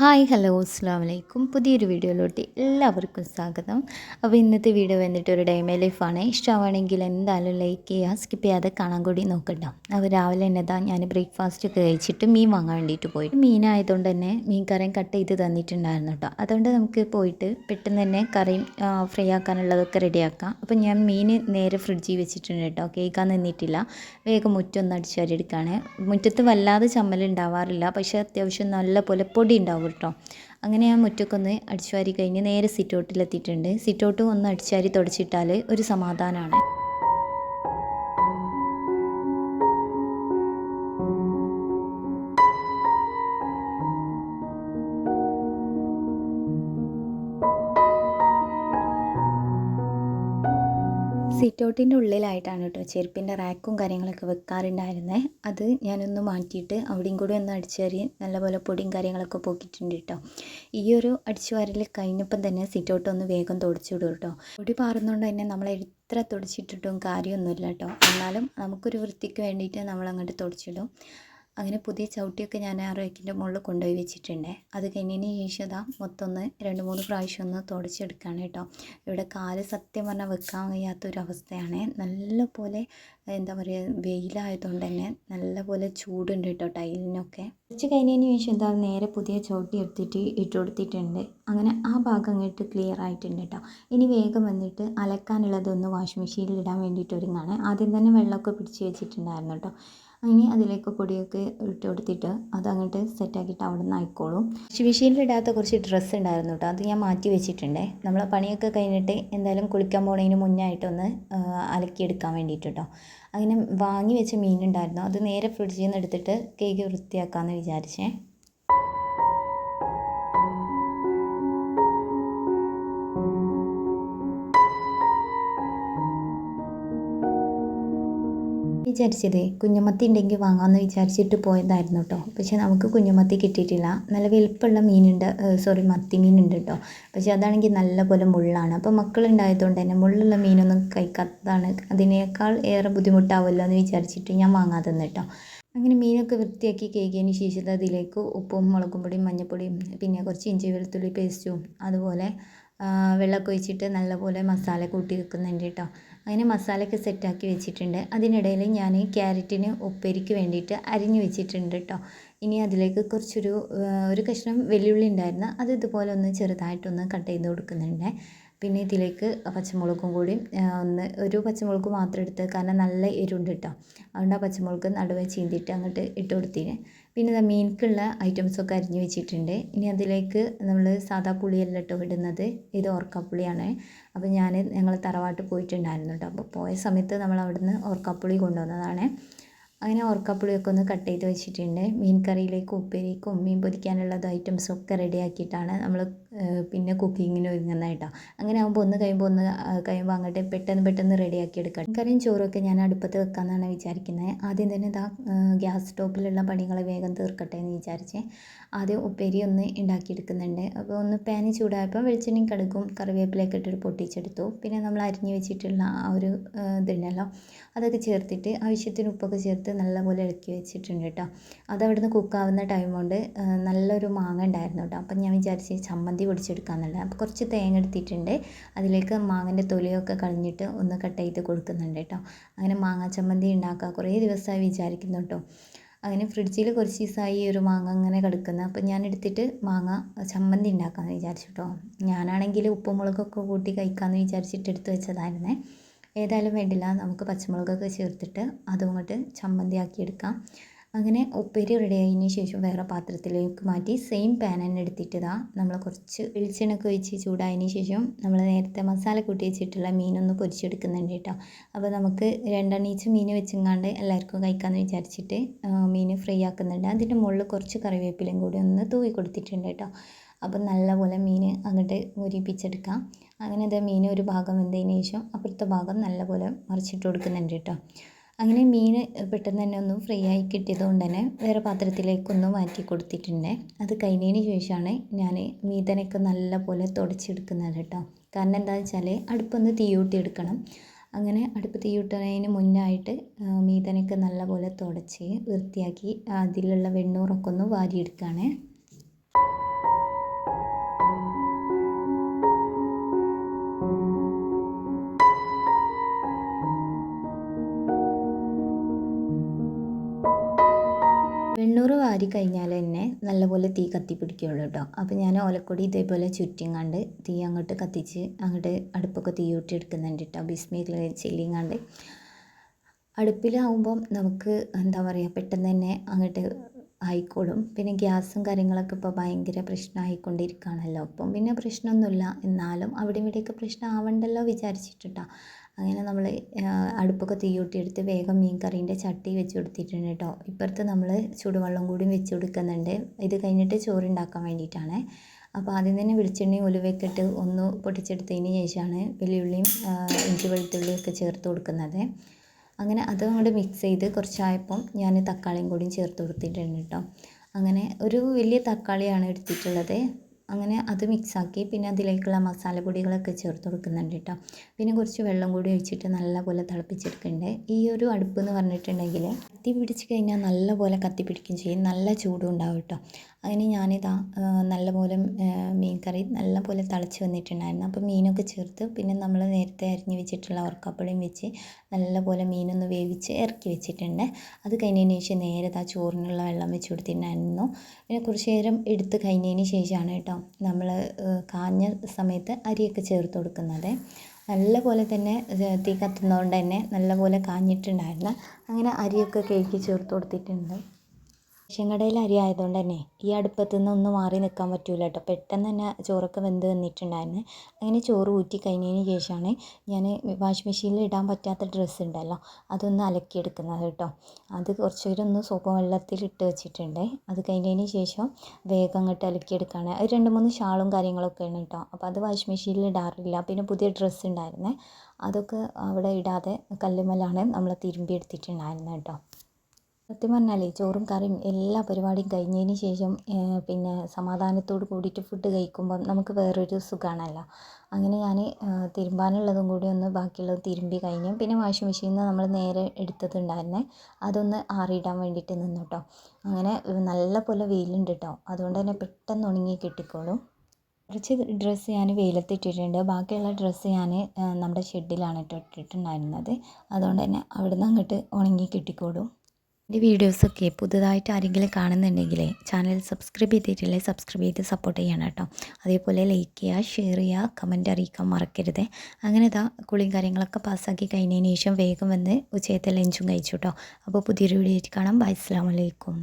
Hi hello അസ്സാം വലൈക്കും പുതിയൊരു വീഡിയോയിലോട്ട് എല്ലാവർക്കും സ്വാഗതം. അപ്പോൾ ഇന്നത്തെ വീഡിയോ വന്നിട്ട് ഒരു ഡേ മൈ ലൈഫാണ്. ഇഷ്ടമാണെങ്കിൽ എന്തായാലും ലൈക്ക് ചെയ്യുക, സ്കിപ്പ് ചെയ്യാതെ കാണാൻ കൂടി നോക്കട്ടോ. അപ്പോൾ രാവിലെ തന്നെ ഞാൻ ബ്രേക്ക്ഫാസ്റ്റ് ഒക്കെ കഴിച്ചിട്ട് മീൻ വാങ്ങാൻ വേണ്ടിയിട്ട് പോയി. മീനായതുകൊണ്ട് തന്നെ മീൻ കറിയും കട്ട് ചെയ്ത് തന്നിട്ടുണ്ടായിരുന്നു കേട്ടോ. അതുകൊണ്ട് നമുക്ക് പോയിട്ട് പെട്ടെന്ന് തന്നെ കറിയും ഫ്രൈ ആക്കാനുള്ളതൊക്കെ റെഡിയാക്കാം. അപ്പോൾ ഞാൻ മീൻ നേരെ ഫ്രിഡ്ജിൽ വെച്ചിട്ടുണ്ട് കേട്ടോ, കേൾക്കാൻ നിന്നിട്ടില്ല. വേഗം മുറ്റൊന്ന് അടിച്ചുവാരി എടുക്കുകയാണ്. മുറ്റത്ത് വല്ലാതെ ചമ്മലുണ്ടാവാറില്ല, പക്ഷേ അത്യാവശ്യം നല്ല പോലെ പൊടി ഉണ്ടാവും കേട്ടോ. അങ്ങനെ ഞാൻ മുറ്റക്കൊന്ന് അടിച്ചുവാരി കഴിഞ്ഞ് നേരെ സിറ്റൗട്ടിലെത്തിയിട്ടുണ്ട്. സിറ്റൗട്ട് ഒന്ന് അടിച്ചുവാരി തുടച്ചിട്ടാൽ ഒരു സമാധാനമാണ്. സിറ്റൗട്ടിൻ്റെ ഉള്ളിലായിട്ടാണ് കേട്ടോ ചെരുപ്പിൻ്റെ റാക്കും കാര്യങ്ങളൊക്കെ വെക്കാറുണ്ടായിരുന്നത്. അത് ഞാനൊന്ന് മാറ്റിയിട്ട് അവിടെയും കൂടി ഒന്ന് അടിച്ചുവാരി നല്ലപോലെ പൊടിയും കാര്യങ്ങളൊക്കെ പോക്കിയിട്ടുണ്ട് കേട്ടോ. ഈ ഒരു അടിച്ചുവാരൽ കഴിഞ്ഞപ്പം തന്നെ സിറ്റൗട്ട് ഒന്ന് വേഗം തുടച്ചിടും കേട്ടോ. പൊടി പാറുന്നതുകൊണ്ട് തന്നെ നമ്മൾ എത്ര തുടച്ചിട്ടിട്ടും കാര്യമൊന്നുമില്ല കേട്ടോ. എന്നാലും നമുക്കൊരു വൃത്തിക്ക് വേണ്ടിയിട്ട് നമ്മളങ്ങോട്ട് തുടച്ചിടും. അങ്ങനെ പുതിയ ചവിട്ടിയൊക്കെ ഞാൻ ആ റേക്കിൻ്റെ മുകളിൽ കൊണ്ടുപോയി വെച്ചിട്ടുണ്ട്. അത് കഴിഞ്ഞതിന് ശേഷം ഇതാ മൊത്തം ഒന്ന് 2-3 പ്രാവശ്യം ഒന്ന് തുടച്ചെടുക്കുകയാണ് കേട്ടോ. ഇവിടെ കാല് സത്യം പറഞ്ഞാൽ വെക്കാൻ വയ്യാത്തൊരവസ്ഥയാണ്. നല്ല പോലെ എന്താ പറയുക, വെയിലായതുകൊണ്ട് തന്നെ നല്ല പോലെ ചൂടുണ്ട് കേട്ടോ ടൈലിനൊക്കെ. കുറച്ച് കഴിഞ്ഞതിന് ശേഷം എന്താ നേരെ പുതിയ ചവിട്ടി എടുത്തിട്ട് ഇട്ട് കൊടുത്തിട്ടുണ്ട്. അങ്ങനെ ആ ഭാഗം അങ്ങോട്ട് ക്ലിയർ ആയിട്ടുണ്ട് കേട്ടോ. ഇനി വേഗം വന്നിട്ട് അലക്കാനുള്ളതൊന്ന് വാഷിംഗ് മെഷീനിൽ ഇടാൻ വേണ്ടിയിട്ട് ഒരുങ്ങാണ്. ആദ്യം തന്നെ വെള്ളമൊക്കെ പിടിച്ച് വെച്ചിട്ടുണ്ടായിരുന്നു കേട്ടോ. ഇനി അതിലേക്ക് പൊടിയൊക്കെ ഇട്ട് കൊടുത്തിട്ട് അതങ്ങോട്ട് സെറ്റാക്കിയിട്ട് അവിടെ നിന്ന് ആയിക്കോളും. വാഷിംഗ് മെഷീനിലിടാത്ത കുറച്ച് ഡ്രസ്സ് ഉണ്ടായിരുന്നു കേട്ടോ, അത് ഞാൻ മാറ്റി വെച്ചിട്ടുണ്ട്. നമ്മളെ പണിയൊക്കെ കഴിഞ്ഞിട്ട് എന്തായാലും കുളിക്കാൻ പോകുന്നതിന് മുന്നായിട്ടൊന്ന് അലക്കിയെടുക്കാൻ വേണ്ടിയിട്ട് കേട്ടോ. അങ്ങനെ വാങ്ങി വെച്ച മീനുണ്ടായിരുന്നു, അത് നേരെ ഫ്രിഡ്ജിൽ നിന്ന് എടുത്തിട്ട് കേക്ക് വൃത്തിയാക്കാമെന്ന് വിചാരിച്ചേ. വിചാരിച്ചതേ കുഞ്ഞമത്തി ഉണ്ടെങ്കിൽ വാങ്ങാമെന്ന് വിചാരിച്ചിട്ട് പോയതായിരുന്നു കേട്ടോ. പക്ഷേ നമുക്ക് കുഞ്ഞമത്തി കിട്ടിയിട്ടില്ല. നല്ല വലിപ്പമുള്ള മീനുണ്ട്, മത്തി മീനുണ്ട് കേട്ടോ. പക്ഷേ അതാണെങ്കിൽ നല്ല പോലെ മുള്ളാണ്. അപ്പോൾ മക്കളുണ്ടായതുകൊണ്ട് തന്നെ മുള്ളുള്ള മീനൊന്നും കഴിക്കാത്തതാണ് അതിനേക്കാൾ ഏറെ ബുദ്ധിമുട്ടാവുമല്ലോ എന്ന് വിചാരിച്ചിട്ട് ഞാൻ വാങ്ങാതെ കേട്ടോ. അങ്ങനെ മീനൊക്കെ വൃത്തിയാക്കി കഴുകിയതിന് ശേഷം അതിലേക്ക് ഉപ്പും മുളകും പൊടിയും മഞ്ഞൾപ്പൊടിയും പിന്നെ കുറച്ച് ഇഞ്ചി വെളുത്തുള്ളി പേസ്റ്റും അതുപോലെ വെള്ളമൊക്കെ ഒഴിച്ചിട്ട് നല്ലപോലെ മസാല കൂട്ടി വെക്കുന്നുണ്ട് കേട്ടോ. അങ്ങനെ മസാലയൊക്കെ സെറ്റാക്കി വെച്ചിട്ടുണ്ട്. അതിനിടയിൽ ഞാൻ ക്യാരറ്റിന് ഉപ്പേരിക്ക് വേണ്ടിയിട്ട് അരിഞ്ഞ് വെച്ചിട്ടുണ്ട് കേട്ടോ. ഇനി അതിലേക്ക് ഒരു കഷ്ണം വെല്ലുള്ളി ഉണ്ടായിരുന്നു, അത് ഇതുപോലെ ഒന്ന് ചെറുതായിട്ടൊന്ന് കട്ട് ചെയ്ത് കൊടുക്കുന്നുണ്ട്. പിന്നെ ഇതിലേക്ക് പച്ചമുളകും കൂടി ഒരു പച്ചമുളക് മാത്രം എടുത്ത്, കാരണം നല്ല എരിവുണ്ട് കേട്ടോ. അതുകൊണ്ട് ആ പച്ചമുളക് നടുവെ ചീന്തിയിട്ട് അങ്ങോട്ട് ഇട്ട് കൊടുത്തിന്. പിന്നെ മീൻക്കുള്ള ഐറ്റംസൊക്കെ അരിഞ്ഞ് വെച്ചിട്ടുണ്ട്. ഇനി അതിലേക്ക് നമ്മൾ സാദാ പുളിയല്ല കേട്ടോ ഇടുന്നത്, ഇത് ഓർക്കാപ്പുളിയാണ്. അപ്പോൾ ഞങ്ങൾ തറവാട്ട് പോയിട്ടുണ്ടായിരുന്നു കേട്ടോ. അപ്പോൾ പോയ സമയത്ത് നമ്മൾ അവിടുന്ന് ഓർക്കാപ്പുളി കൊണ്ടുവന്നതാണ്. അങ്ങനെ ഓർക്കാപ്പുളിയൊക്കെ ഒന്ന് കട്ട് ചെയ്ത് വെച്ചിട്ടുണ്ട്. മീൻ കറിയിലേക്കും ഉപ്പേരിക്കും മീൻ പൊരിക്കാനുള്ളത് ഐറ്റംസൊക്കെ റെഡിയാക്കിയിട്ടാണ് നമ്മൾ പിന്നെ കുക്കിങ്ങിന് ഒരുങ്ങുന്നത് കേട്ടോ. അങ്ങനെ ആകുമ്പോൾ ഒന്ന് കഴിയുമ്പോൾ അങ്ങോട്ട് പെട്ടെന്ന് റെഡിയാക്കി എടുക്കാം. കറിയും ചോറൊക്കെ ഞാൻ അടുപ്പത്ത് വെക്കാമെന്നാണ് വിചാരിക്കുന്നത്. ആദ്യം തന്നെ ഗ്യാസ് സ്റ്റോപ്പിലുള്ള പണികൾ വേഗം തീർക്കട്ടെ എന്ന് വിചാരിച്ച് ആദ്യം ഉപ്പേരി ഒന്ന് ഉണ്ടാക്കിയെടുക്കുന്നുണ്ട്. അപ്പോൾ ഒന്ന് പാന് ചൂടായപ്പോൾ വെളിച്ചെണ്ണയും കടുകും കറിവേപ്പിലയൊക്കെ ഇട്ടിട്ട് പൊട്ടിച്ചെടുത്തു. പിന്നെ നമ്മൾ അരിഞ്ഞ് വെച്ചിട്ടുള്ള ആ ഒരു ഇതുണ്ടല്ലോ, അതൊക്കെ ചേർത്തിട്ട് ആവശ്യത്തിന് ഉപ്പൊക്കെ ചേർത്ത് നല്ലപോലെ ഇളക്കി വെച്ചിട്ടുണ്ട് കേട്ടോ. അതവിടുന്ന് കുക്കാവുന്ന ടൈം കൊണ്ട് നല്ലൊരു മാങ്ങ ഉണ്ടായിരുന്നു കേട്ടോ. അപ്പം ഞാൻ വിചാരിച്ച് ചമ്മന്തി പൊടിച്ചെടുക്കാമെന്നുള്ളത്. അപ്പോൾ കുറച്ച് തേങ്ങ എടുത്തിട്ടുണ്ട്, അതിലേക്ക് മാങ്ങൻ്റെ തൊലിയൊക്കെ കളഞ്ഞിട്ട് ഒന്ന് കട്ട് ചെയ്ത് കൊടുക്കുന്നുണ്ട് കേട്ടോ. അങ്ങനെ മാങ്ങ ചമ്മന്തി ഉണ്ടാക്കുക കുറേ ദിവസമായി വിചാരിക്കുന്നു കേട്ടോ. അങ്ങനെ ഫ്രിഡ്ജിൽ കുറച്ച് ദിവസമായി ഒരു മാങ്ങ അങ്ങനെ കിടക്കുന്നത്. അപ്പോൾ ഞാൻ എടുത്തിട്ട് മാങ്ങ ചമ്മന്തി ഉണ്ടാക്കാമെന്ന് വിചാരിച്ചു കേട്ടോ. ഞാനാണെങ്കിൽ ഉപ്പും മുളകൊക്കെ കൂട്ടി കഴിക്കാമെന്ന് വിചാരിച്ചിട്ട് എടുത്ത് വെച്ചതായിരുന്നേ. ഏതായാലും വേണ്ടില്ല, നമുക്ക് പച്ചമുളകൊക്കെ ചേർത്തിട്ട് അതും ഇങ്ങോട്ട് ചമ്മന്തി ആക്കിയെടുക്കാം. അങ്ങനെ ഉപ്പേരി റെഡി ആയതിന് ശേഷം വേറെ പാത്രത്തിലേക്ക് മാറ്റി സെയിം പാൻ തന്നെ എടുത്തിട്ട് നമ്മൾ കുറച്ച് വെളിച്ചെണ്ണയൊക്കെ ഒഴിച്ച് ചൂടായതിന് ശേഷം നമ്മൾ നേരത്തെ മസാല കൂട്ടി വെച്ചിട്ടുള്ള മീനൊന്ന് പൊരിച്ചെടുക്കുന്നുണ്ട് കേട്ടോ. അപ്പോൾ നമുക്ക് 2 മീൻ വെച്ചെങ്ങാണ്ട് എല്ലാവർക്കും കഴിക്കാമെന്ന് വിചാരിച്ചിട്ട് മീൻ ഫ്രൈ ആക്കുന്നുണ്ട്. അതിൻ്റെ മുകളിൽ കുറച്ച് കറിവേപ്പിലയും കൂടി ഒന്ന് തൂവി കൊടുത്തിട്ടുണ്ട് കേട്ടോ. അപ്പം നല്ലപോലെ മീൻ അങ്ങോട്ട് മുരിപ്പിച്ചെടുക്കാം. അങ്ങനെ അത് മീൻ ഒരു ഭാഗം വെന്തതിന് ശേഷം അപ്പുറത്തെ ഭാഗം നല്ലപോലെ മറിച്ചിട്ട് കൊടുക്കുന്നുണ്ട് കേട്ടോ. അങ്ങനെ മീൻ പെട്ടെന്ന് തന്നെ ഒന്ന് ഫ്രൈ ആയി കിട്ടിയത് കൊണ്ട് തന്നെ വേറെ പാത്രത്തിലേക്കൊന്ന് മാറ്റി കൊടുത്തിട്ടുണ്ട്. അത് കഴിഞ്ഞതിന് ശേഷമാണ് ഞാൻ മീതനൊക്കെ നല്ലപോലെ തുടച്ചെടുക്കുന്നത് കേട്ടോ. കാരണം എന്താണെന്ന് വെച്ചാൽ അടുപ്പൊന്ന് തീയൂട്ടി എടുക്കണം. അങ്ങനെ അടുപ്പ് തീയൂട്ടുന്നതിന് മുന്നായിട്ട് മീതനൊക്കെ നല്ലപോലെ തുടച്ച് വൃത്തിയാക്കി അതിലുള്ള വെണ്ണൂറൊക്കെ ഒന്ന് വാരിയെടുക്കുകയാണ്. വെണ്ണൂറ് വാരി കഴിഞ്ഞാൽ തന്നെ നല്ലപോലെ തീ കത്തി പിടിക്കുകയുള്ളൂ കേട്ടോ. അപ്പോൾ ഞാൻ ഓലക്കൊടി ഇതേപോലെ ചുറ്റിങ്ങാണ്ട് തീ അങ്ങോട്ട് കത്തിച്ച് അങ്ങോട്ട് അടുപ്പൊക്കെ തീ കൂട്ടി എടുക്കുന്നുണ്ട് കേട്ടോ. ബിസ്മില്ല ചെല്ലിങ്ങാണ്ട് അടുപ്പിലാവുമ്പം നമുക്ക് എന്താ പറയുക പെട്ടെന്ന് തന്നെ അങ്ങോട്ട് ആയിക്കോളും. പിന്നെ ഗ്യാസും കാര്യങ്ങളൊക്കെ ഇപ്പോൾ ഭയങ്കര പ്രശ്നമായിക്കൊണ്ടിരിക്കുകയാണല്ലോ. അപ്പം പിന്നെ പ്രശ്നമൊന്നുമില്ല, എന്നാലും അവിടെ ഇവിടെയൊക്കെ പ്രശ്നം ആവണ്ടല്ലോ വിചാരിച്ചിട്ടാ അങ്ങനെ നമ്മൾ അടുപ്പൊക്കെ തീ കൂട്ടിയെടുത്ത് വേഗം മീൻ കറീൻ്റെ ചട്ടി വെച്ച് കൊടുത്തിട്ടുണ്ട് കേട്ടോ. ഇപ്പുറത്ത് നമ്മൾ ചൂടുവെള്ളം കൂടി വെച്ച് കൊടുക്കുന്നുണ്ട്. ഇത് കഴിഞ്ഞിട്ട് ചോറുണ്ടാക്കാൻ വേണ്ടിയിട്ടാണ്. അപ്പോൾ ആദ്യം തന്നെ വെളിച്ചെണ്ണയും ഉലുവയൊക്കെ ഇട്ട് ഒന്ന് പൊട്ടിച്ചെടുത്തതിന് ശേഷമാണ് വെള്ളിയുള്ളിയും ഇഞ്ചി വെളുത്തുള്ളിയൊക്കെ ചേർത്ത് കൊടുക്കുന്നത്. അങ്ങനെ അതും അങ്ങോട്ട് മിക്സ് ചെയ്ത് കുറച്ചായപ്പം ഞാൻ തക്കാളിയും കൂടിയും ചേർത്ത് കൊടുത്തിട്ടുണ്ട് കേട്ടോ. അങ്ങനെ ഒരു വലിയ തക്കാളിയാണ് എടുത്തിട്ടുള്ളത്. അങ്ങനെ അത് മിക്സാക്കി പിന്നെ അതിലേക്കുള്ള മസാലപ്പൊടികളൊക്കെ ചേർത്ത് കൊടുക്കുന്നുണ്ട് കേട്ടോ. പിന്നെ കുറച്ച് വെള്ളം കൂടി ഒഴിച്ചിട്ട് നല്ലപോലെ തിളപ്പിച്ചെടുക്കുന്നുണ്ട്. ഈ ഒരു അടുപ്പ് എന്ന് പറഞ്ഞിട്ടുണ്ടെങ്കിൽ കത്തി പിടിച്ച് കഴിഞ്ഞാൽ നല്ലപോലെ കത്തി പിടിക്കുകയും ചെയ്യും, നല്ല ചൂടും ഉണ്ടാവും കേട്ടോ. അതിന് ഞാനിതാ നല്ലപോലെ മീൻ കറി നല്ലപോലെ തിളച്ച് വന്നിട്ടുണ്ടായിരുന്നു. അപ്പോൾ മീനൊക്കെ ചേർത്ത് പിന്നെ നമ്മൾ നേരത്തെ അരിഞ്ഞ് വെച്ചിട്ടുള്ള ഓർക്കാപ്പുളിയും വെച്ച് നല്ലപോലെ മീനൊന്ന് വേവിച്ച് ഇറക്കി വെച്ചിട്ടുണ്ട്. അത് കഴിഞ്ഞതിന് ശേഷം നേരെ ചോറിനുള്ള വെള്ളം വെച്ച് കൊടുത്തിട്ടുണ്ടായിരുന്നു. പിന്നെ കുറച്ച് നേരം എടുത്ത് കഴിഞ്ഞതിന് ശേഷമാണ് കേട്ടോ നമ്മൾ കാഞ്ഞ സമയത്ത് അരിയൊക്കെ ചേർത്ത് കൊടുക്കുന്നത്. നല്ലപോലെ തന്നെ തീ കത്തുന്നതുകൊണ്ട് തന്നെ നല്ലപോലെ കാഞ്ഞിട്ടുണ്ടായിരുന്നു. അങ്ങനെ അരിയൊക്കെ കഴുകി ചേർത്ത് കൊടുത്തിട്ടുണ്ട്. റേഷൻ കടയിലെ അരി ആയതുകൊണ്ട് തന്നെ ഈ അടുപ്പത്തു നിന്ന് ഒന്ന് മാറി നിൽക്കാൻ പറ്റില്ല കേട്ടോ. പെട്ടെന്ന് തന്നെ ചോറൊക്കെ വെന്ത് വന്നിട്ടുണ്ടായിരുന്നു. അങ്ങനെ ചോറ് ഊറ്റി കഴിഞ്ഞതിന് ശേഷമാണ് ഞാൻ വാഷിംഗ് മെഷീനിൽ ഇടാൻ പറ്റാത്ത ഡ്രസ്സ് ഉണ്ടല്ലോ അതൊന്ന് അലക്കിയെടുക്കുന്നത് കേട്ടോ. അത് കുറച്ച് നേരം ഒന്ന് സോപ്പ് വെള്ളത്തിലിട്ട് വെച്ചിട്ടുണ്ട്. അത് കഴിഞ്ഞതിന് ശേഷം വേഗം അങ്ങോട്ട് അലക്കിയെടുക്കുകയാണ്. അത് 2-3 ഷാളും കാര്യങ്ങളൊക്കെയാണ് കേട്ടോ. അപ്പോൾ അത് വാഷിംഗ് മെഷീനിൽ ഇടാറില്ല. പിന്നെ പുതിയ ഡ്രസ്സ് ഉണ്ടായിരുന്നേ, അതൊക്കെ അവിടെ ഇടാതെ കല്ലുമ്മലാണ് നമ്മൾ തിരുമ്പി എടുത്തിട്ടുണ്ടായിരുന്നത് കേട്ടോ. സത്യം പറഞ്ഞാലേ ചോറും കറിയും എല്ലാ പരിപാടിയും കഴിഞ്ഞതിന് ശേഷം പിന്നെ സമാധാനത്തോട് കൂടിയിട്ട് ഫുഡ് കഴിക്കുമ്പം നമുക്ക് വേറൊരു സുഖമാണല്ലോ. അങ്ങനെ ഞാൻ തിരുമ്പാനുള്ളതും കൂടി ഒന്ന് ബാക്കിയുള്ളത് തിരുമ്പി കഴിഞ്ഞു. പിന്നെ വാഷിംഗ് മെഷീനിൽ നിന്ന് നമ്മൾ നേരെ എടുത്തതുണ്ടായിരുന്നേ, അതൊന്ന് ആറിയിടാൻ വേണ്ടിയിട്ട് നിന്നു കേട്ടോ. അങ്ങനെ നല്ല പോലെ വെയിലുണ്ട് കേട്ടോ, അതുകൊണ്ട് തന്നെ പെട്ടെന്ന് ഉണങ്ങി കിട്ടിക്കോളും. കുറച്ച് ഡ്രസ്സ് ഞാൻ വെയിലത്തിട്ടിട്ടുണ്ട്, ബാക്കിയുള്ള ഡ്രസ്സ് ഞാൻ നമ്മുടെ ഷെഡിലാണ് ഇട്ടിട്ടുണ്ടായിരുന്നത്. അതുകൊണ്ട് തന്നെ അവിടെ നിന്ന് അങ്ങോട്ട് ഉണങ്ങി കിട്ടിക്കോളും. എൻ്റെ വീഡിയോസൊക്കെ പുതുതായിട്ട് ആരെങ്കിലും കാണുന്നുണ്ടെങ്കിൽ ചാനൽ സബ്സ്ക്രൈബ് ചെയ്തിട്ടില്ലേ സബ്സ്ക്രൈബ് ചെയ്ത് സപ്പോർട്ട് ചെയ്യണം കേട്ടോ. അതേപോലെ ലൈക്ക് ചെയ്യുക, ഷെയർ ചെയ്യുക, കമൻറ്റ് അറിയിക്കാൻ മറക്കരുത്. അങ്ങനെ കുളിയും കാര്യങ്ങളൊക്കെ പാസ്സാക്കി കഴിഞ്ഞതിന് ശേഷം വേഗം വന്ന് ഉച്ചയത്തെ ലഞ്ചും കഴിച്ചു കേട്ടോ. അപ്പോൾ പുതിയൊരു വീഡിയോ ആയിട്ട് കാണാം. ബൈ, അസ്സലാമു അലൈക്കും.